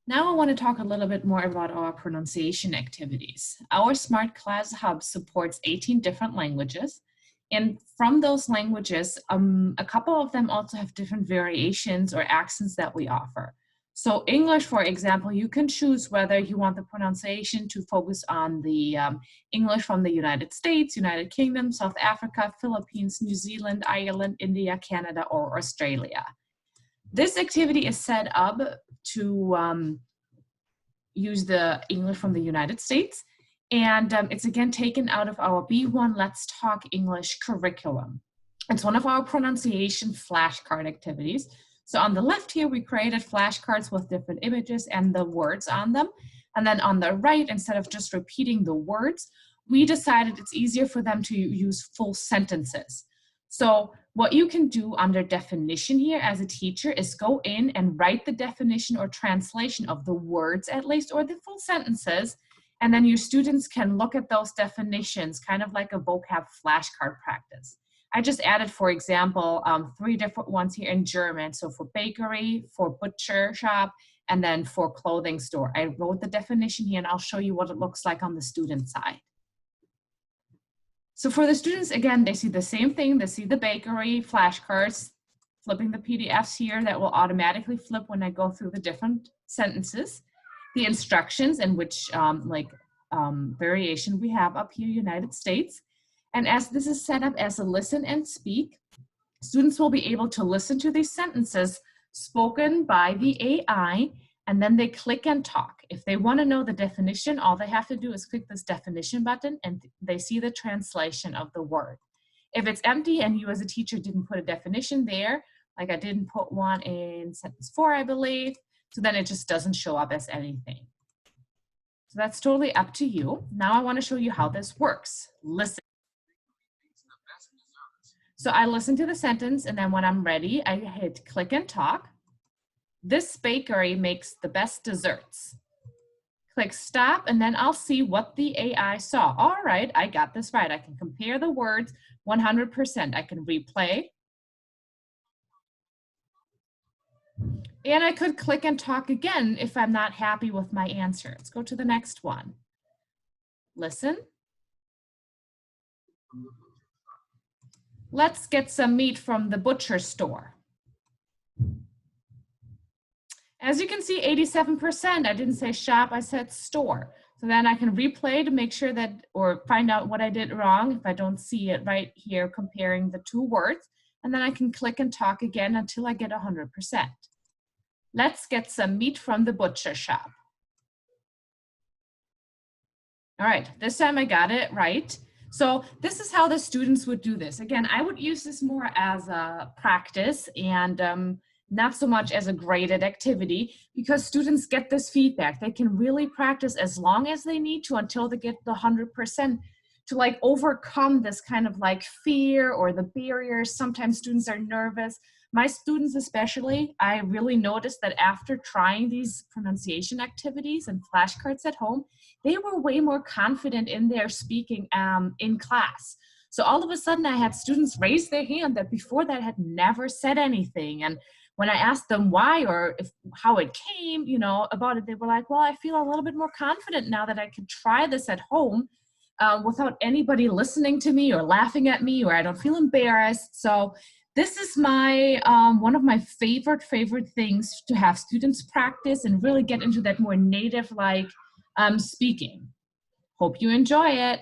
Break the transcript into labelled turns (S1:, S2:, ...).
S1: Now I want to talk a little bit more about our pronunciation activities. Our Smart Class Hub supports 18 different languages. And from those languages, a couple of them also have different variations or accents that we offer. So English, for example, you can choose whether you want the pronunciation to focus on the English from the United States, United Kingdom, South Africa, Philippines, New Zealand, Ireland, India, Canada, or Australia. This activity is set up to use the English from the United States. And it's again taken out of our B1 Let's Talk English curriculum. It's one of our pronunciation flashcard activities. So on the left here, we created flashcards with different images and the words on them. And then on the right, instead of just repeating the words, we decided it's easier for them to use full sentences. So what you can do under definition here as a teacher is go in and write the definition or translation of the words at least, or the full sentences, and then your students can look at those definitions, kind of like a vocab flashcard practice. I just added, for example, 3 different ones here in German. So for bakery, for butcher shop, and then for clothing store. I wrote the definition here and I'll show you what it looks like on the student side. So for the students, again, they see the same thing. They see the bakery flashcards, flipping the PDFs here that will automatically flip when I go through the different sentences. The instructions and which variation we have up here, United States. And as this is set up as a listen and speak, students will be able to listen to these sentences spoken by the AI, and then they click and talk. If they want to know the definition, all they have to do is click this definition button and they see the translation of the word. If it's empty and you as a teacher didn't put a definition there, like I didn't put one in sentence 4, I believe, so then it just doesn't show up as anything. So that's totally up to you. Now I want to show you how this works. Listen. So I listen to the sentence, and then when I'm ready, I hit click and talk. This bakery makes the best desserts. Click stop, and then I'll see what the AI saw. All right, I got this right. I can compare the words 100%. I can replay. And I could click and talk again if I'm not happy with my answer. Let's go to the next one. Listen. Let's get some meat from the butcher store. As you can see, 87%, I didn't say shop, I said store. So then I can replay to make sure that, or find out what I did wrong if I don't see it right here comparing the 2 words. And then I can click and talk again until I get 100%. Let's get some meat from the butcher shop. All right, this time I got it right. So this is how the students would do this. Again, I would use this more as a practice and not so much as a graded activity, because students get this feedback. They can really practice as long as they need to until they get the 100% to like overcome this kind of like fear or the barriers. Sometimes students are nervous. My students especially, I really noticed that after trying these pronunciation activities and flashcards at home, they were way more confident in their speaking in class. So all of a sudden I had students raise their hand that before that had never said anything. And when I asked them why or how it came, about it, they were like, well, I feel a little bit more confident now that I can try this at home without anybody listening to me or laughing at me, or I don't feel embarrassed. So this is my one of my favorite things to have students practice and really get into that more native like speaking. Hope you enjoy it.